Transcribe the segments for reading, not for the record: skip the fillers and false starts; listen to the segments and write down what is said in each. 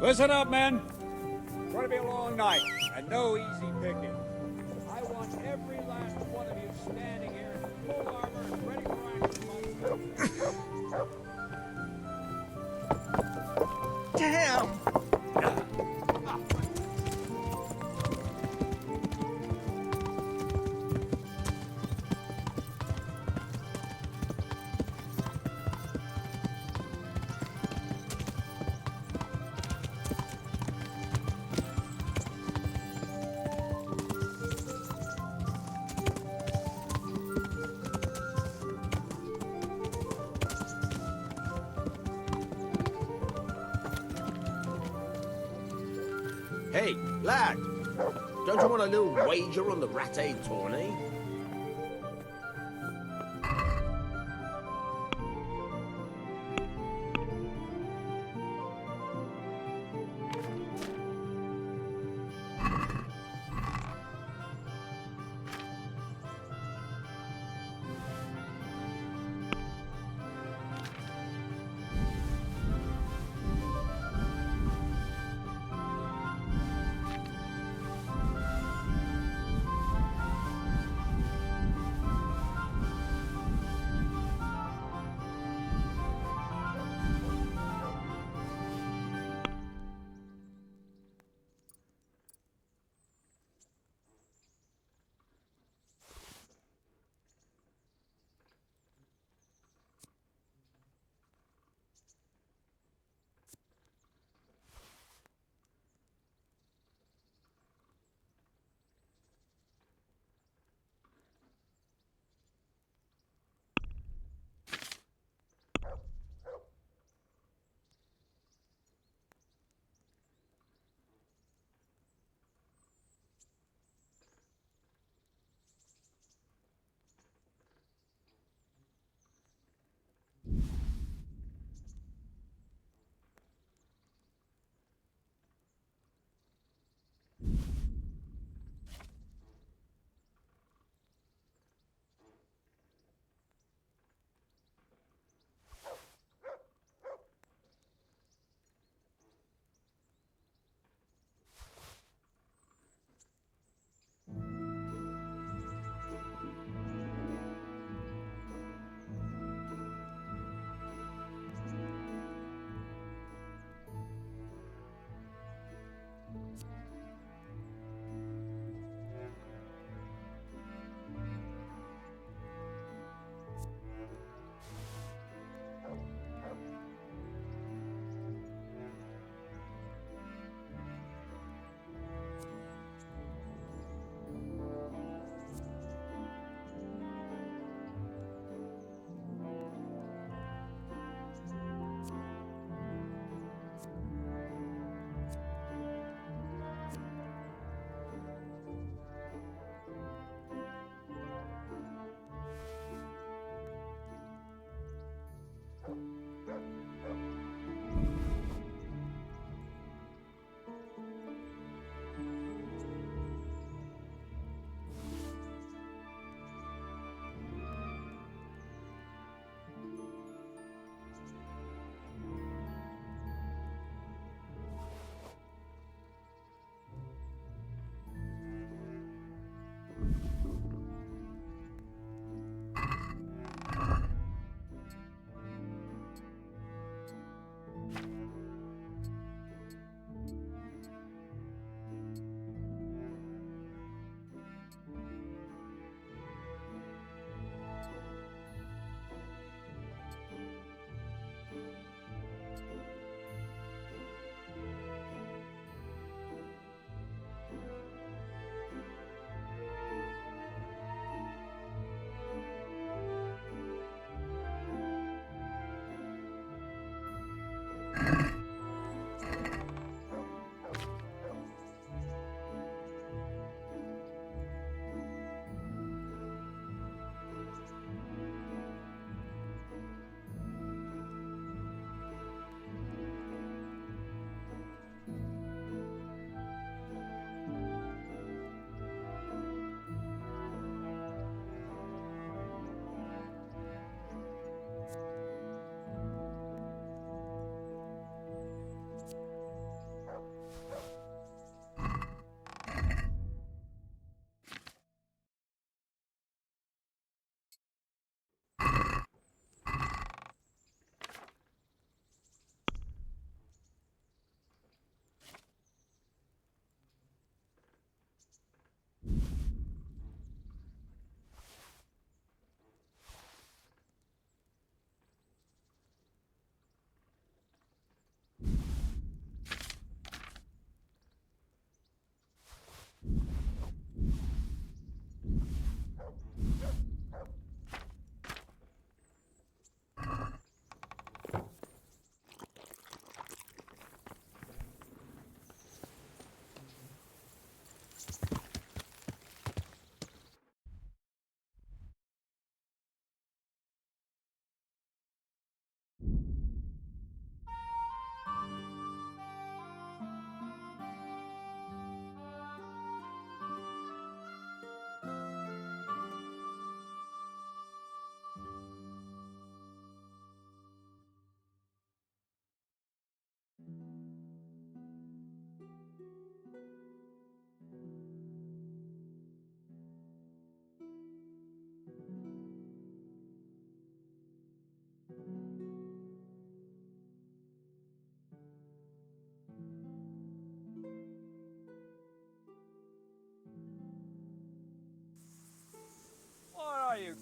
Listen up, men. It's going to be a long night, and no easy picking. I want every last one of you standing here in full armor and ready for action. Damn! Hey, lad, don't you want a little wager on the Rat-Aid tourney?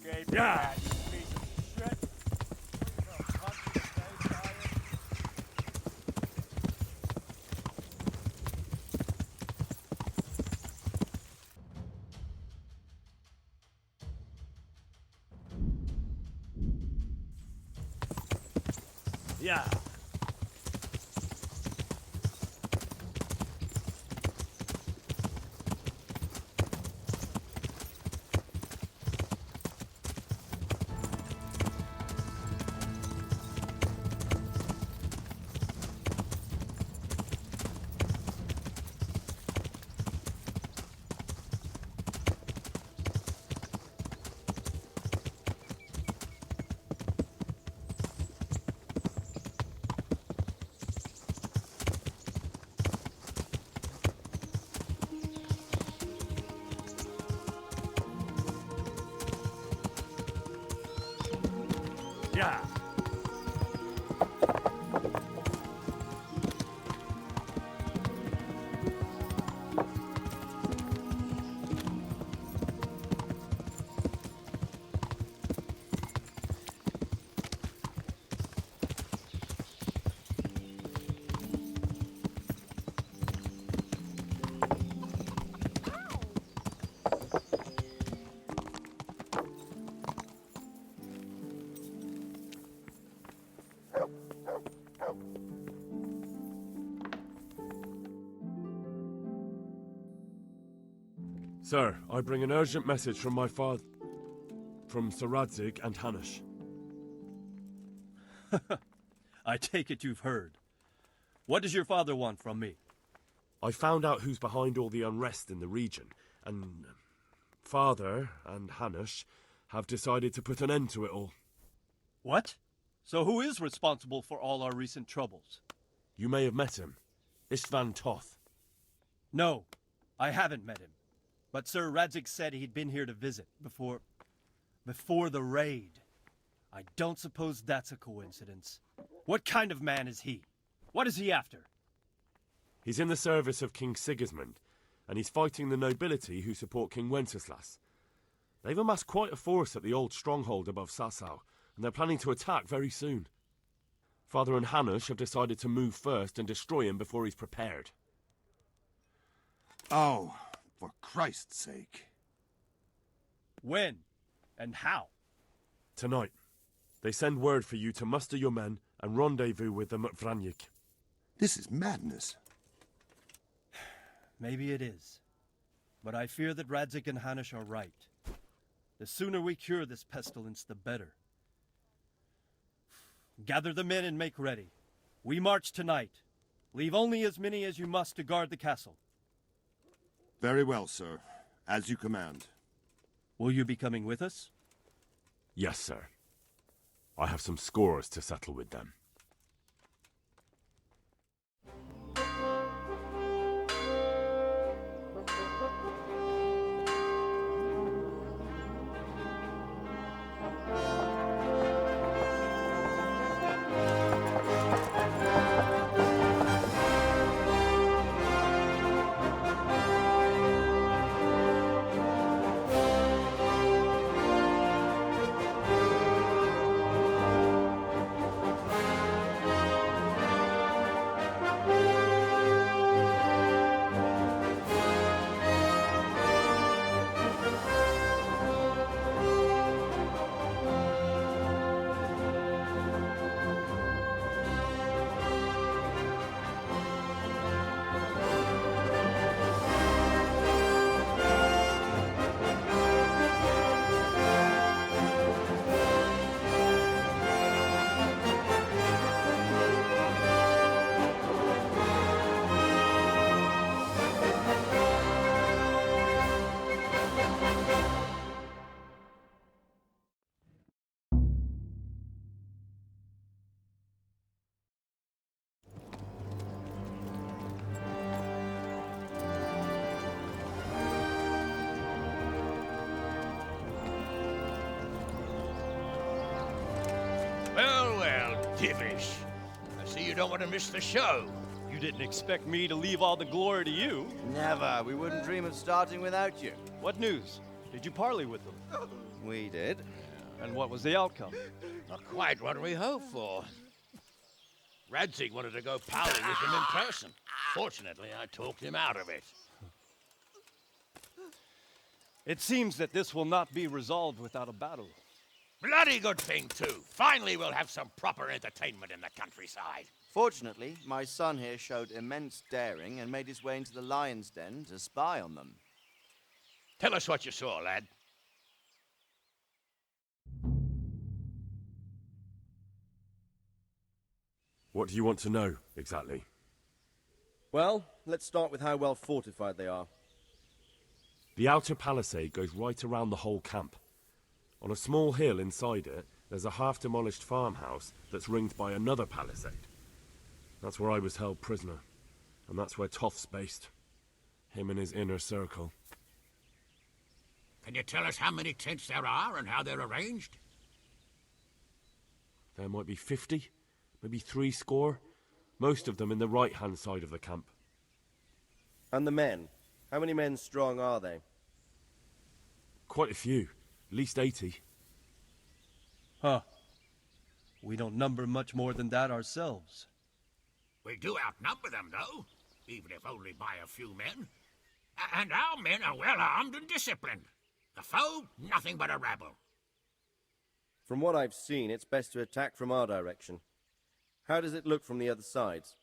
gave me Yeah. that, you piece of shit. What are you gonna punch me in the face, are you? Yeah. Yeah. Sir, I bring an urgent message from my father, from Sir Radzig and Hanush. I take it you've heard. What does your father want from me? I found out who's behind all the unrest in the region, and Father and Hanush have decided to put an end to it all. What? So who is responsible for all our recent troubles? You may have met him. Istvan Toth. No, I haven't met him. But Sir Radzig said he'd been here to visit before the raid. I don't suppose that's a coincidence. What kind of man is he? What is he after? He's in the service of King Sigismund, and he's fighting the nobility who support King Wenceslas. They've amassed quite a force at the old stronghold above Sasau, and they're planning to attack very soon. Father and Hanush have decided to move first and destroy him before he's prepared. Oh, for Christ's sake. When? And how? Tonight, they send word for you to muster your men and rendezvous with them at Vranyik. This is madness. Maybe it is. But I fear that Radzig and Hanush are right. The sooner we cure this pestilence, the better. Gather the men and make ready. We march tonight. Leave only as many as you must to guard the castle. Very well, sir. As you command. Will you be coming with us? Yes, sir. I have some scores to settle with them. Well, well, Divish. I see you don't want to miss the show. You didn't expect me to leave all the glory to you. Never. We wouldn't dream of starting without you. What news? Did you parley with them? We did. And what was the outcome? Not quite what we hoped for. Radzig wanted to go powder with him in person. Fortunately, I talked him out of it. It seems that this will not be resolved without a battle. Bloody good thing, too. Finally, we'll have some proper entertainment in the countryside. Fortunately, my son here showed immense daring and made his way into the lion's den to spy on them. Tell us what you saw, lad. What do you want to know, exactly? Well, let's start with how well fortified they are. The outer palisade goes right around the whole camp. On a small hill inside it, there's a half-demolished farmhouse that's ringed by another palisade. That's where I was held prisoner, and that's where Toth's based. Him and his inner circle. Can you tell us how many tents there are and how they're arranged? There might be 50, maybe 70. Most of them in the right-hand side of the camp. And the men? How many men strong are they? Quite a few, at least 80. Huh. We don't number much more than that ourselves. We do outnumber them, though, even if only by a few men. And our men are well armed and disciplined. The foe, nothing but a rabble. From what I've seen, it's best to attack from our direction. How does it look from the other sides?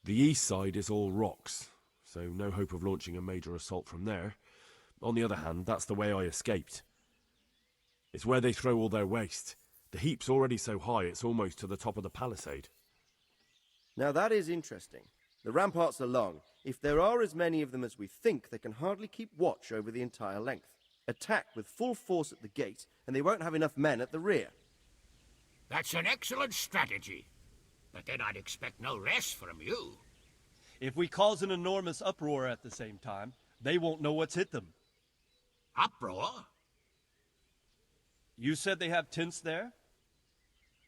The east side is all rocks, so no hope of launching a major assault from there. On the other hand, that's the way I escaped. It's where they throw all their waste. The heap's already so high it's almost to the top of the palisade. Now that is interesting. The ramparts are long. If there are as many of them as we think, they can hardly keep watch over the entire length. Attack with full force at the gate, and they won't have enough men at the rear. That's an excellent strategy. But then I'd expect no less from you. If we cause an enormous uproar at the same time, they won't know what's hit them. Uproar? You said they have tents there?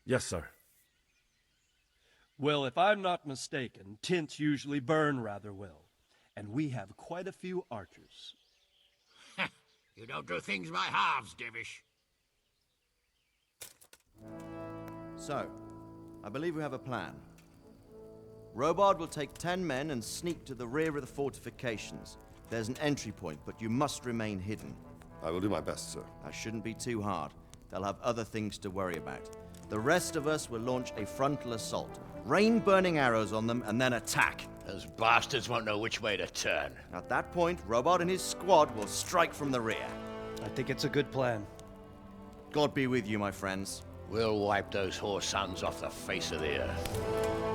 Yes, sir. Well, if I'm not mistaken, tents usually burn rather well. And we have quite a few archers. You don't do things by halves, Divish. So, I believe we have a plan. Robard will take 10 men and sneak to the rear of the fortifications. There's an entry point, but you must remain hidden. I will do my best, sir. That shouldn't be too hard. They'll have other things to worry about. The rest of us will launch a frontal assault. Rain burning arrows on them and then attack. Those bastards won't know which way to turn. At that point, Robard and his squad will strike from the rear. I think it's a good plan. God be with you, my friends. We'll wipe those whore sons off the face of the earth.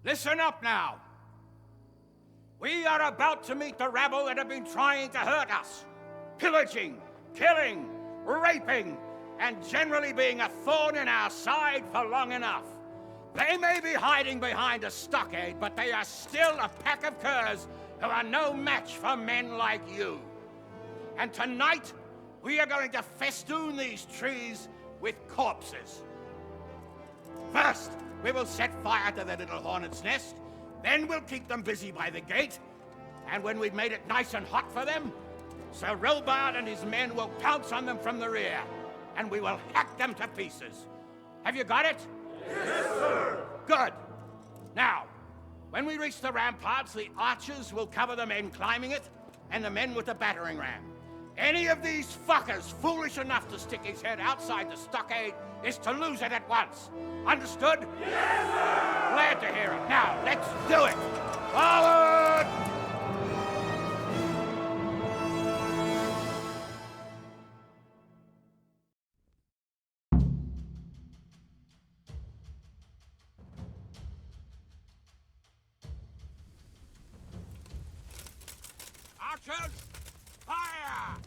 Listen up now. We are about to meet the rabble that have been trying to hurt us. Pillaging, killing, raping, and generally being a thorn in our side for long enough. They may be hiding behind a stockade, but they are still a pack of curs who are no match for men like you. And tonight, we are going to festoon these trees with corpses. First, we will set fire to their little hornet's nest. Then we'll keep them busy by the gate. And when we've made it nice and hot for them, Sir Robard and his men will pounce on them from the rear. And we will hack them to pieces. Have you got it? Yes, sir! Good. Now, when we reach the ramparts, the archers will cover the men climbing it, and the men with the battering ram. Any of these fuckers foolish enough to stick his head outside the stockade is to lose it at once. Understood? Yes, sir! Glad to hear it. Now, let's do it! Forward! Archers, fire!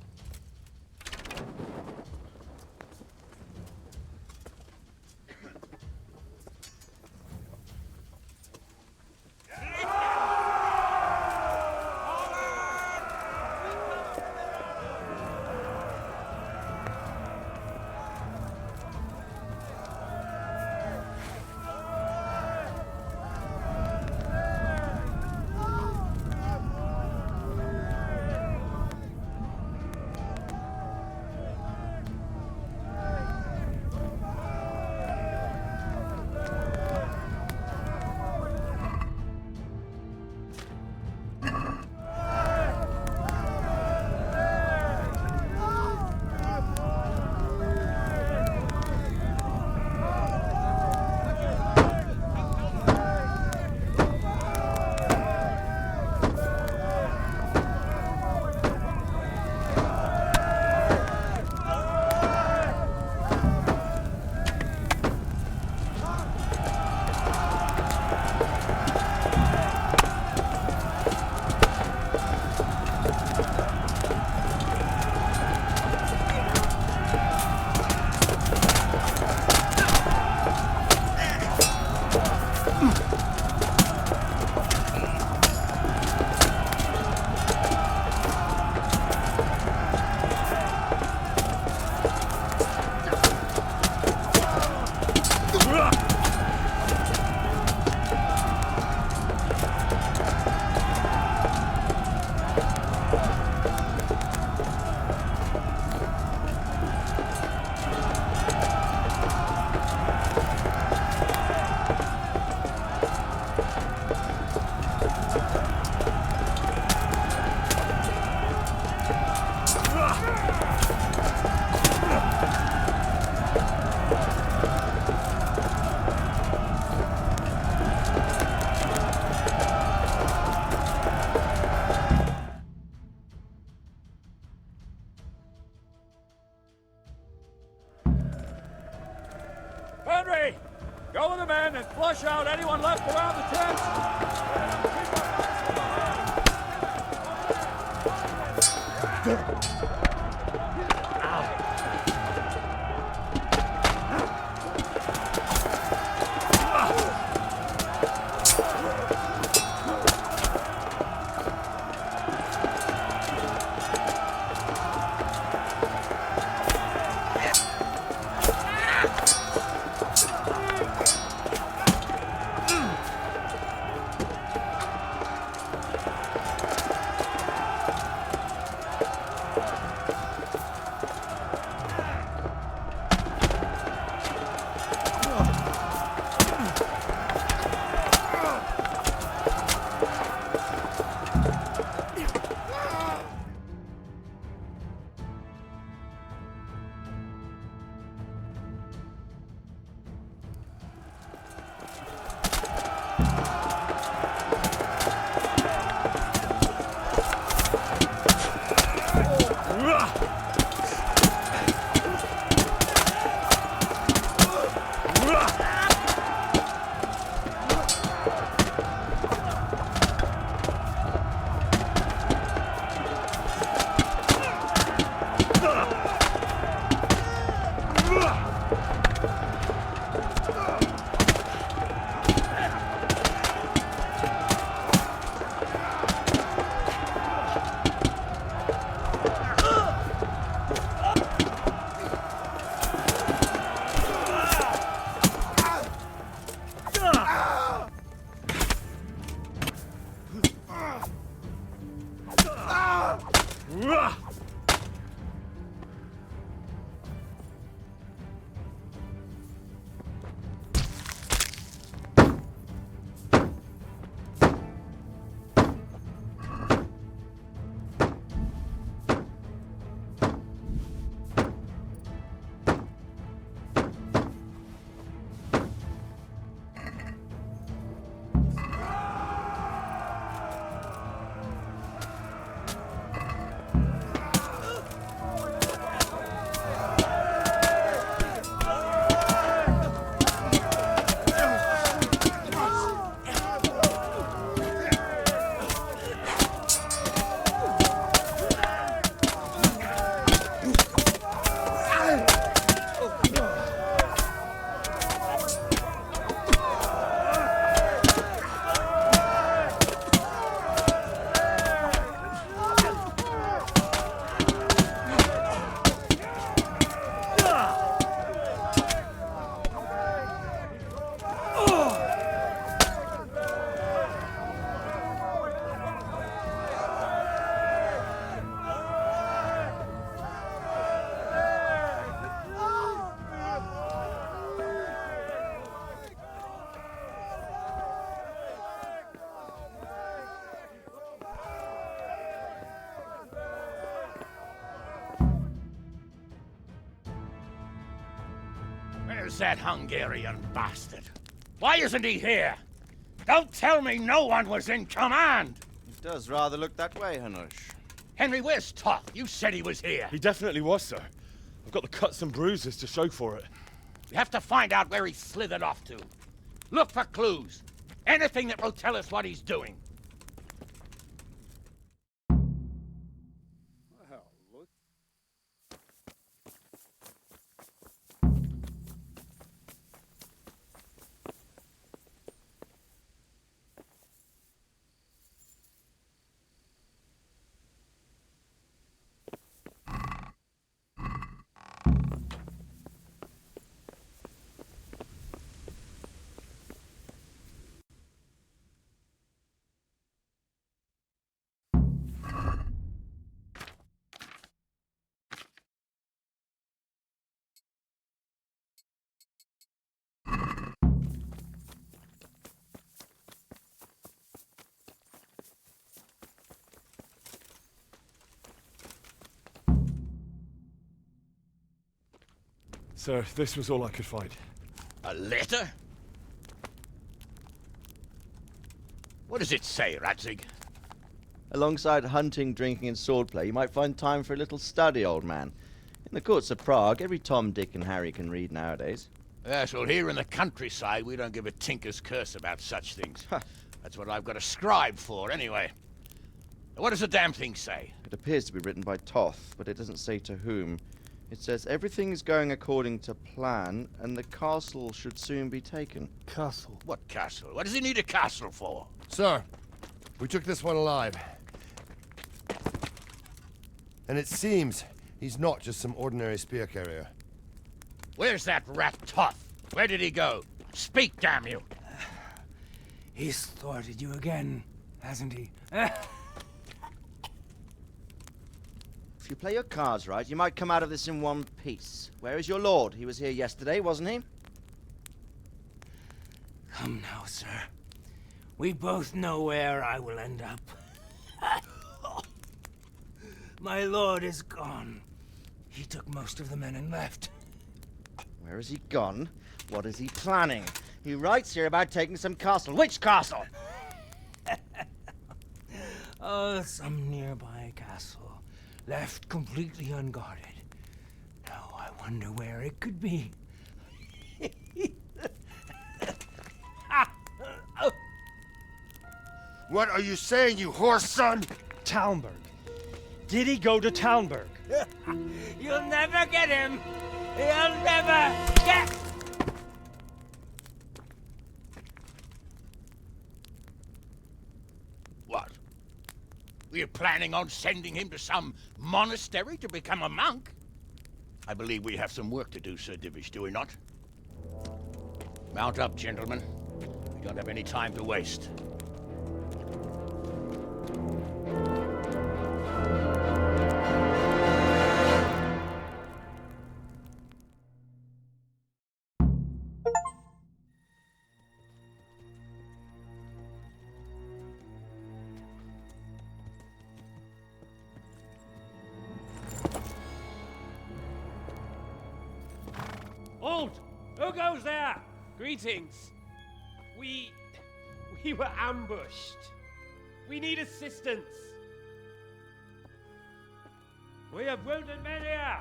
and flush out anyone left around the tents. Where's that Hungarian bastard? Why isn't he here? Don't tell me no one was in command! It does rather look that way, Hanush. Henry, where's Toff? You said he was here. He definitely was, sir. I've got the cuts and bruises to show for it. We have to find out where he slithered off to. Look for clues. Anything that will tell us what he's doing. Well, look. Sir, this was all I could find. A letter? What does it say, Radzig? Alongside hunting, drinking, and swordplay, you might find time for a little study, old man. In the courts of Prague, every Tom, Dick, and Harry can read nowadays. Yes, well, here in the countryside, we don't give a tinker's curse about such things. That's what I've got a scribe for, anyway. What does the damn thing say? It appears to be written by Toth, but it doesn't say to whom. It says everything is going according to plan, and the castle should soon be taken. Castle. What castle? What does he need a castle for? Sir, we took this one alive. And it seems he's not just some ordinary spear carrier. Where's that rat Toth? Where did he go? Speak, damn you! He's thwarted you again, hasn't he? If you play your cards right, you might come out of this in one piece. Where is your lord? He was here yesterday, wasn't he? Come now, sir. We both know where I will end up. My lord is gone. He took most of the men and left. Where has he gone? What is he planning? He writes here about taking some castle. Which castle? Oh, some nearby castle, left completely unguarded. Now I wonder where it could be. What are you saying, you horse son? Talmberg. Did he go to Talmberg? You'll never get him! You'll never get... What? Were you planning on sending him to some monastery to become a monk? I believe we have some work to do, Sir Divish, do we not? Mount up, gentlemen. We don't have any time to waste. Halt! Who goes there? Greetings. We were ambushed. We need assistance. We have wounded men here.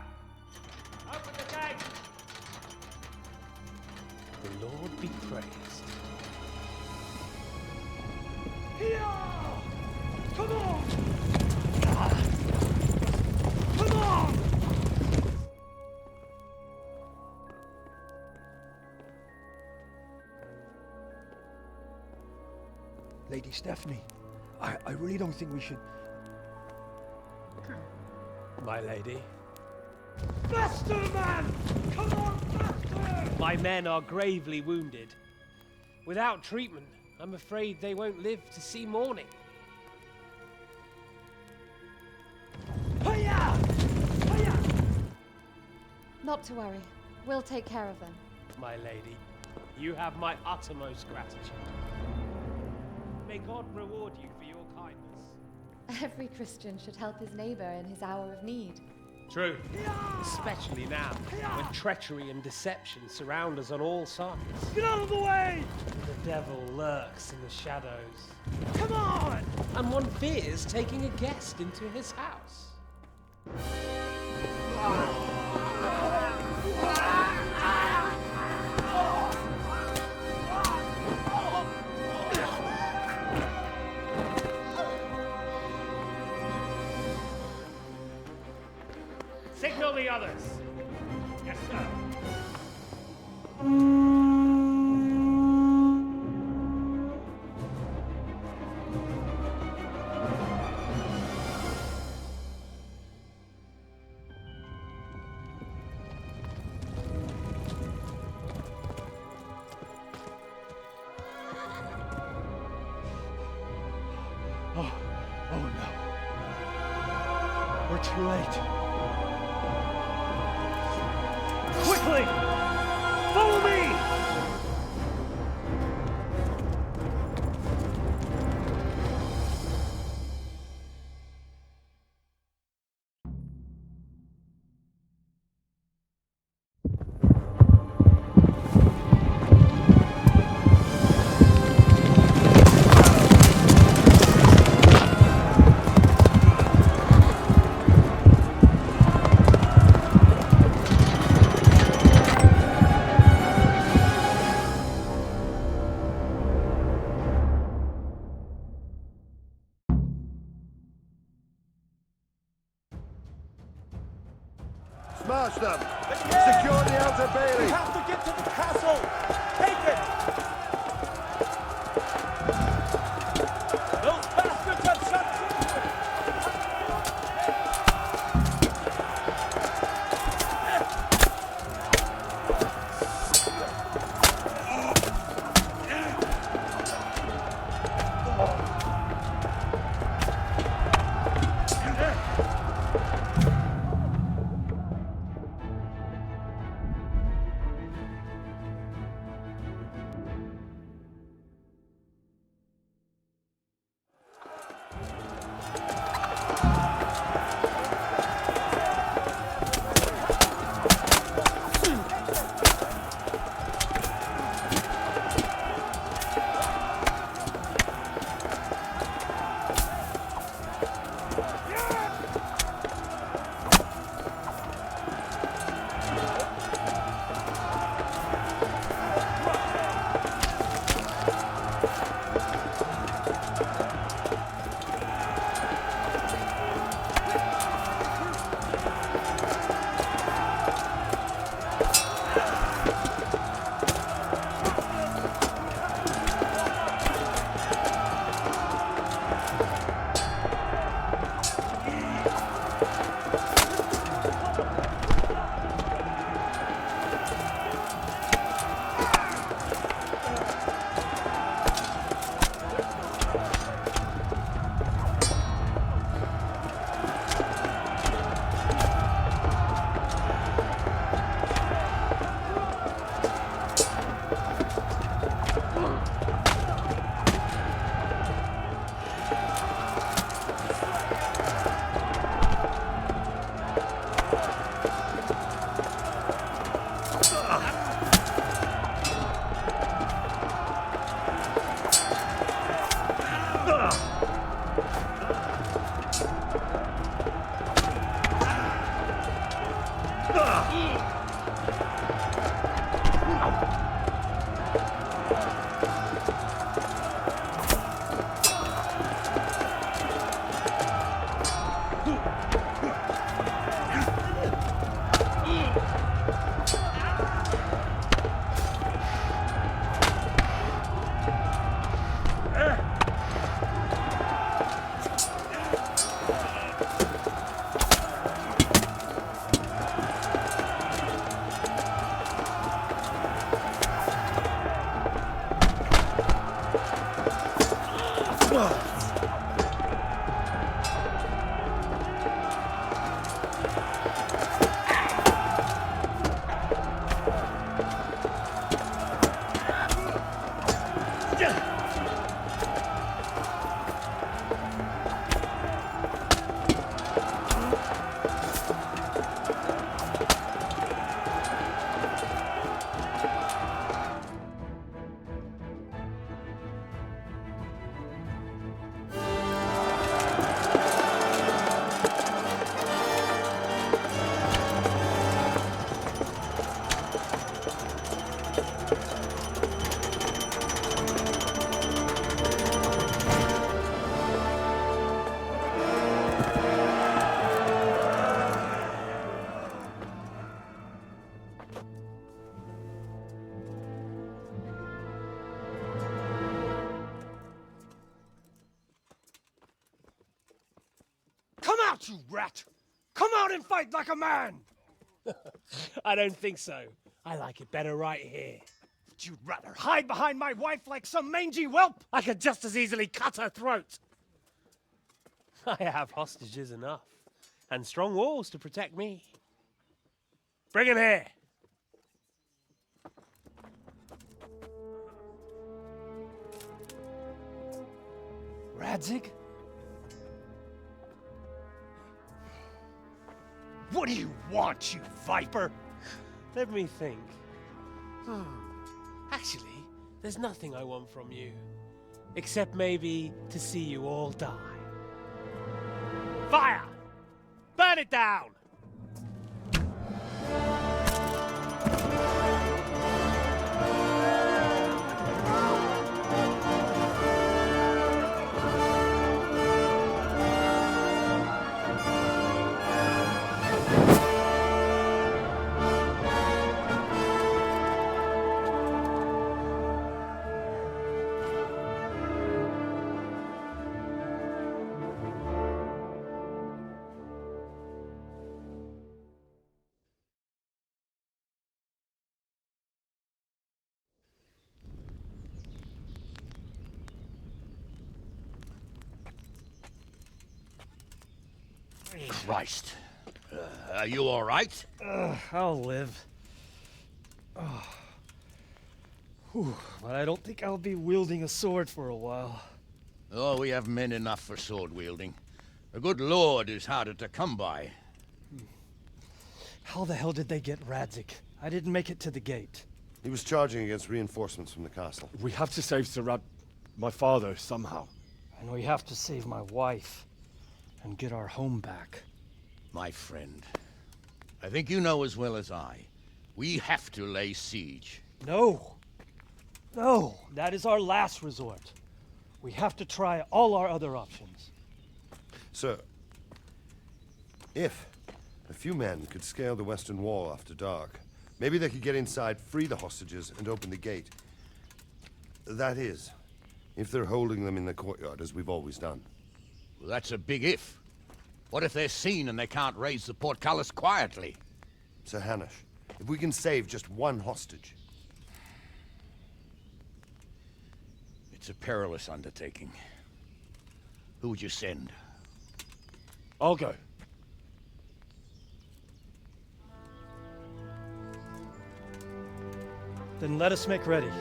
Open the gate. The Lord be praised. Here! Come on! Come on! Lady Stephanie, I really don't think we should... My lady. Faster, man! Come on, faster! My men are gravely wounded. Without treatment, I'm afraid they won't live to see morning. Hiya! Hiya! Not to worry. We'll take care of them. My lady, you have my uttermost gratitude. May God reward you for your kindness. Every Christian should help his neighbor in his hour of need. True. Especially now, when treachery and deception surround us on all sides. Get out of the way! The devil lurks in the shadows. Come on! And one fears taking a guest into his house. Signal the others. Yes, sir. Oh no. We're too late. Quickly! Follow me! Smash them! Secure the outer bailey! We have to get to the castle! Take it! Those bastards have shut out, you rat! Come out and fight like a man! I don't think so. I like it better right here. Would you rather hide behind my wife like some mangy whelp? I could just as easily cut her throat. I have hostages enough, and strong walls to protect me. Bring him here. Radzig? What do you want, you viper? Let me think. Actually, there's nothing I want from you. Except maybe to see you all die. Fire! Burn it down! Christ. Are you all right? I'll live. Whew, but I don't think I'll be wielding a sword for a while. Oh, we have men enough for sword wielding. A good lord is harder to come by. How the hell did they get Radzik? I didn't make it to the gate. He was charging against reinforcements from the castle. We have to save my father, somehow. And we have to save my wife and get our home back. My friend, I think you know as well as I. We have to lay siege. No! No! That is our last resort. We have to try all our other options. Sir, if a few men could scale the western wall after dark, maybe they could get inside, free the hostages, and open the gate. That is, if they're holding them in the courtyard, as we've always done. Well, that's a big if. What if they're seen and they can't raise the portcullis quietly? Sir Hanush, if we can save just one hostage... It's a perilous undertaking. Who would you send? I'll go. Then let us make ready.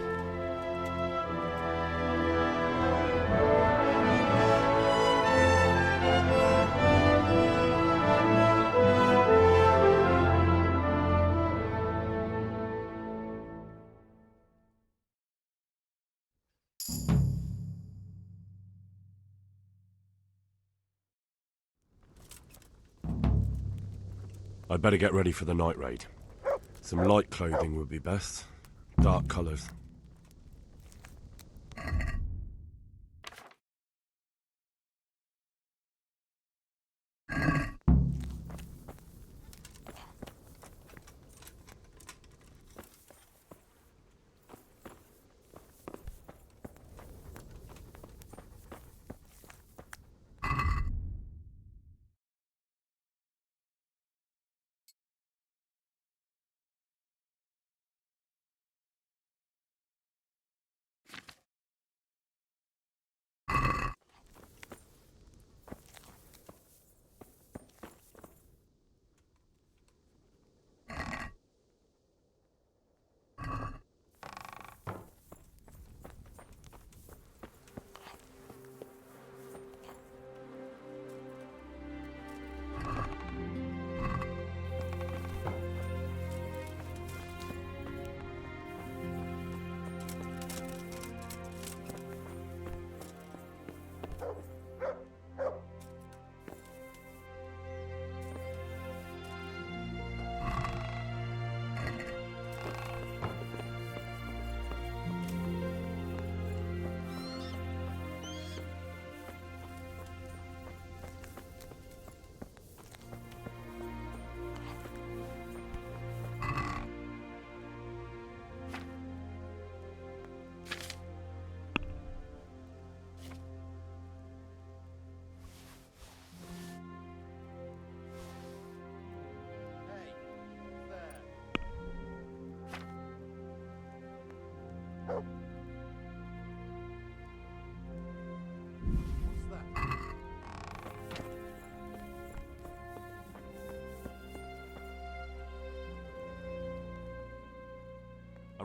I'd better get ready for the night raid. Some light clothing would be best. Dark colours.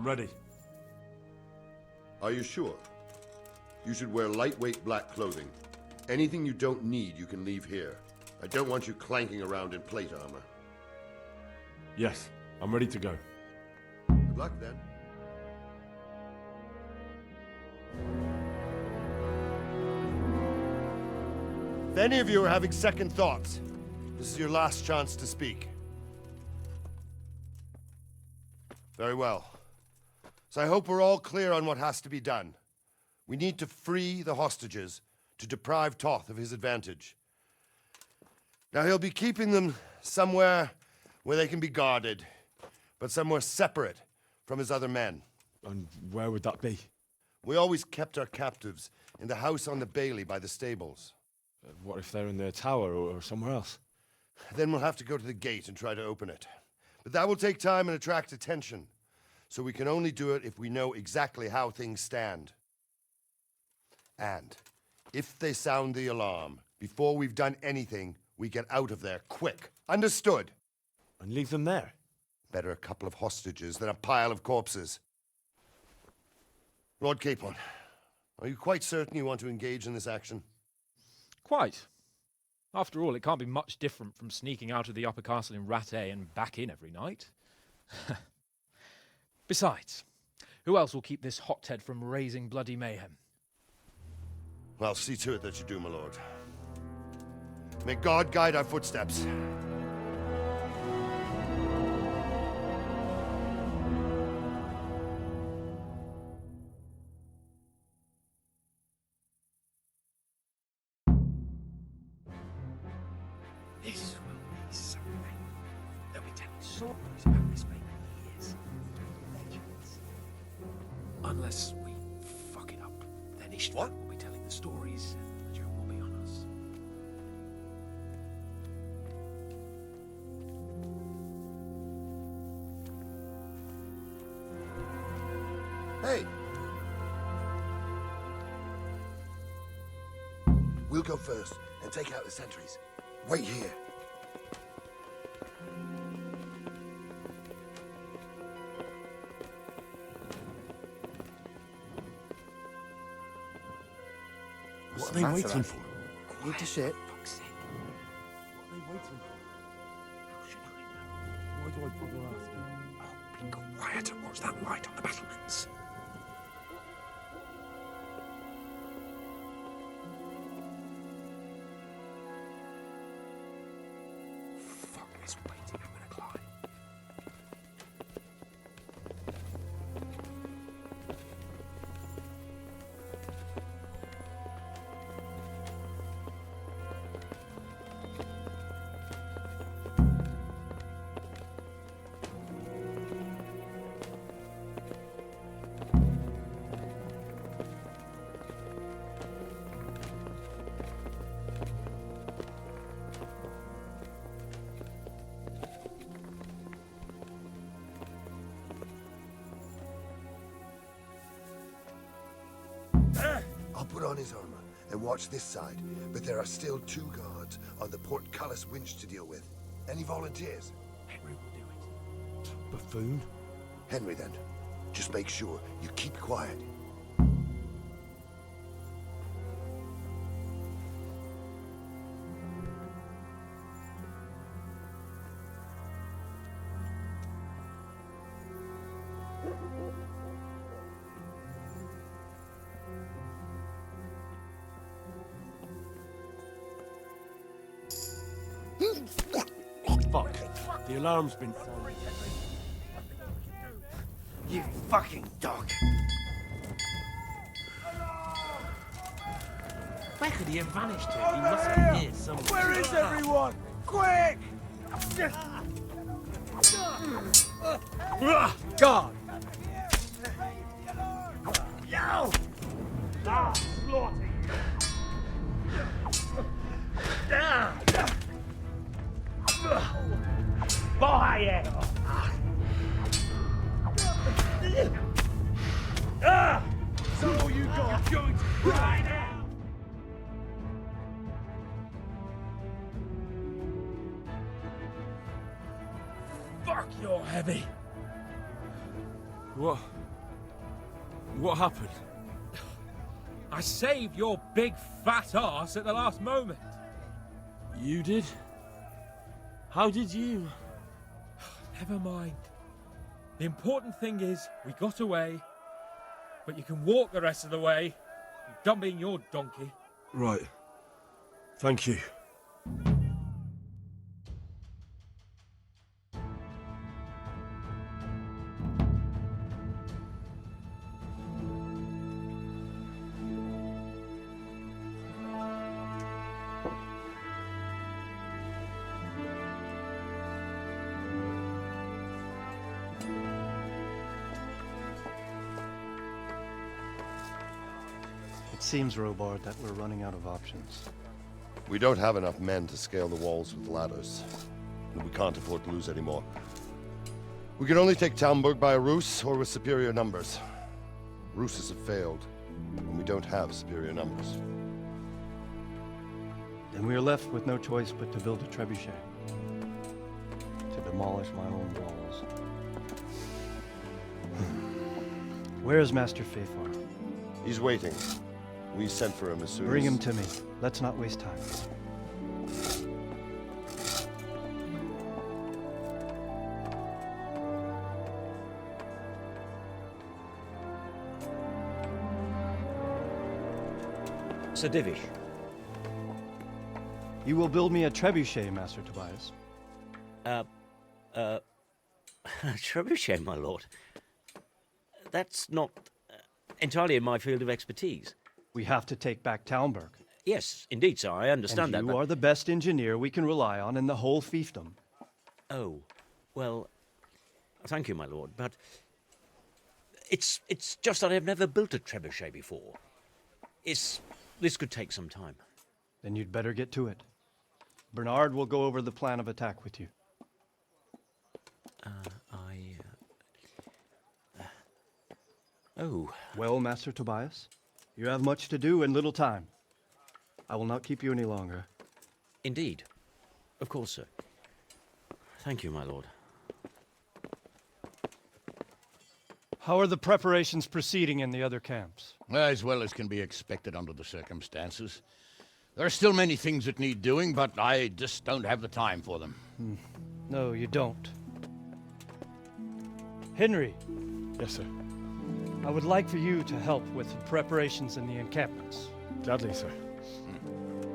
I'm ready. Are you sure? You should wear lightweight black clothing. Anything you don't need, you can leave here. I don't want you clanking around in plate armor. Yes, I'm ready to go. Good luck, then. If any of you are having second thoughts, this is your last chance to speak. Very well. So I hope we're all clear on what has to be done. We need to free the hostages to deprive Toth of his advantage. Now he'll be keeping them somewhere where they can be guarded, but somewhere separate from his other men. And where would that be? We always kept our captives in the house on the bailey by the stables. What if they're in their tower or somewhere else? Then we'll have to go to the gate and try to open it. But that will take time and attract attention. So we can only do it if we know exactly how things stand. And if they sound the alarm before we've done anything, We get out of there quick. Understood? And leave them there? Better a couple of hostages than a pile of corpses. Lord Capon, are you quite certain you want to engage in this action? Quite. After all, it can't be much different from sneaking out of the upper castle in Rattay and back in every night. Besides, who else will keep this hothead from raising bloody mayhem? Well, see to it that you do, my lord. May God guide our footsteps. This will be something. They'll be telling stories about this for years. Legends. Unless we fuck it up, then Ishtar will be telling the stories, and the joke will be on us. Hey! We'll go first and take out the sentries. Wait here. What are they waiting for? Need to shit. What are they waiting for? How should I know? Why do I bother asking? Be quiet and watch that light on the battlements. Fuck this waiting, I'm gonna climb. I'll put on his armor and watch this side, but there are still 2 guards on the portcullis winch to deal with. Any volunteers? Henry will do it. Buffoon? Henry, then. Just make sure you keep quiet. Fuck. The alarm's been sounded. You fucking dog! Where could he have vanished to? He must be here somewhere. Where is everyone? Quick! God! Yo! Ah, slaughter you! Boy! So you got going to cry now? Fuck, you're heavy. What happened? I saved your big fat ass at the last moment. You did? How did you? Never mind. The important thing is we got away, but you can walk the rest of the way. You done being your donkey. Right. Thank you. It seems, Robard, that we're running out of options. We don't have enough men to scale the walls with ladders, and we can't afford to lose any more. We can only take Talmberg by a ruse or with superior numbers. Ruses have failed, and we don't have superior numbers. Then we are left with no choice but to build a trebuchet. To demolish my own walls. Where is Master Fafar? He's waiting. We sent for him as soon Bring as... him to me. Let's not waste time. Sir Divish. You will build me a trebuchet, Master Tobias. Trebuchet, my lord. That's not entirely in my field of expertise. We have to take back Talmberg. Yes, indeed, sir. I understand and that. You are the best engineer we can rely on in the whole fiefdom. Oh, well, thank you, my lord, but it's just that I've never built a trebuchet before. This could take some time. Then you'd better get to it. Bernard will go over the plan of attack with you. Oh. Well, Master Tobias, you have much to do and little time. I will not keep you any longer. Indeed. Of course, sir. Thank you, my lord. How are the preparations proceeding in the other camps? As well as can be expected under the circumstances. There are still many things that need doing, but I just don't have the time for them. No, you don't. Henry. Yes, sir. I would like for you to help with the preparations in the encampments. Gladly, sir.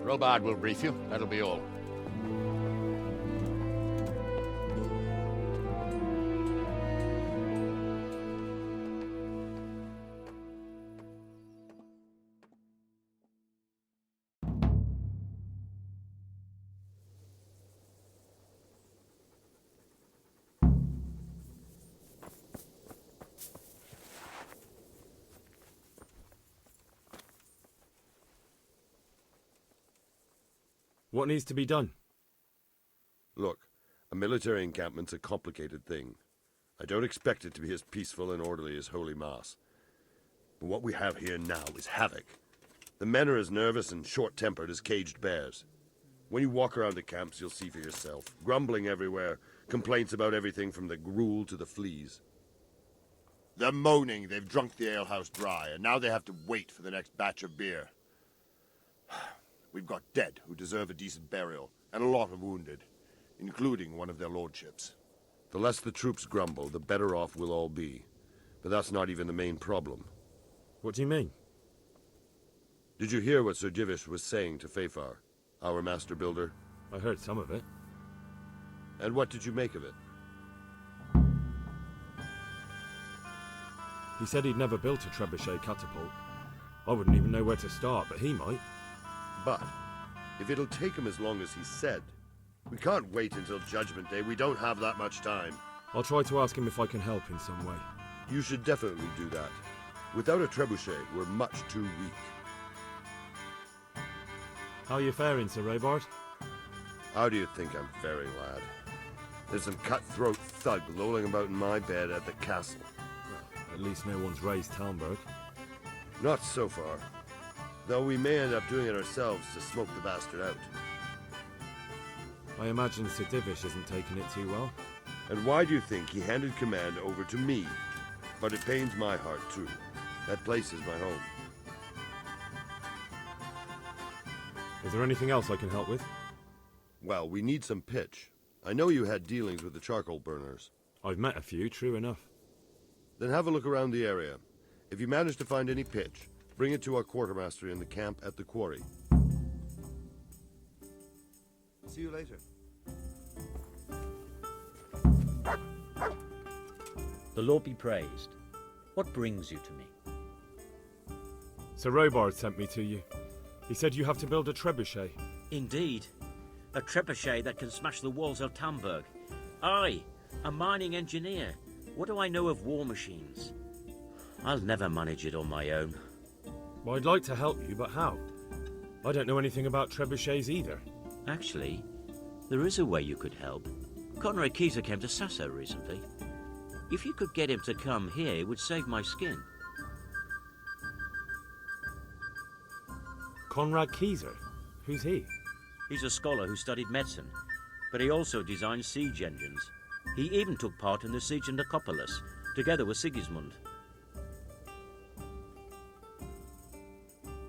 Robard will brief you. That'll be all. What needs to be done? Look, a military encampment's a complicated thing. I don't expect it to be as peaceful and orderly as Holy Mass. But what we have here now is havoc. The men are as nervous and short-tempered as caged bears. When you walk around the camps, you'll see for yourself. Grumbling everywhere, complaints about everything from the gruel to the fleas. They're moaning they've drunk the alehouse dry, and now they have to wait for the next batch of beer. We've got dead who deserve a decent burial, and a lot of wounded, including one of their lordships. The less the troops grumble, the better off we'll all be. But that's not even the main problem. What do you mean? Did you hear what Sir Divish was saying to Fafar, our master builder? I heard some of it. And what did you make of it? He said he'd never built a trebuchet catapult. I wouldn't even know where to start, but he might. But if it'll take him as long as he said, we can't wait until Judgment Day. We don't have that much time. I'll try to ask him if I can help in some way. You should definitely do that. Without a trebuchet, we're much too weak. How are you faring, Sir Robard? How do you think I'm faring, lad? There's some cutthroat thug lolling about in my bed at the castle. Well, at least no one's raised Talmberg. Not so far. Though we may end up doing it ourselves to smoke the bastard out. I imagine Sir Divish isn't taking it too well. And why do you think he handed command over to me? But it pains my heart, too. That place is my home. Is there anything else I can help with? Well, we need some pitch. I know you had dealings with the charcoal burners. I've met a few, true enough. Then have a look around the area. If you manage to find any pitch, bring it to our quartermaster in the camp at the quarry. See you later. The Lord be praised. What brings you to me? Sir Robard sent me to you. He said you have to build a trebuchet. Indeed. A trebuchet that can smash the walls of Talmberg. I, a mining engineer. What do I know of war machines? I'll never manage it on my own. Well, I'd like to help you, but how? I don't know anything about trebuchets either. Actually, there is a way you could help. Conrad Keeter came to Sasso recently. If you could get him to come here, it would save my skin. Conrad Keezer? Who's he? He's a scholar who studied medicine, but he also designed siege engines. He even took part in the siege of Nicopolis, together with Sigismund.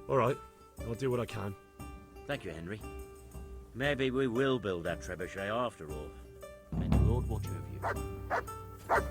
All right, I'll do what I can. Thank you, Henry. Maybe we will build that trebuchet after all. May the Lord watch over you.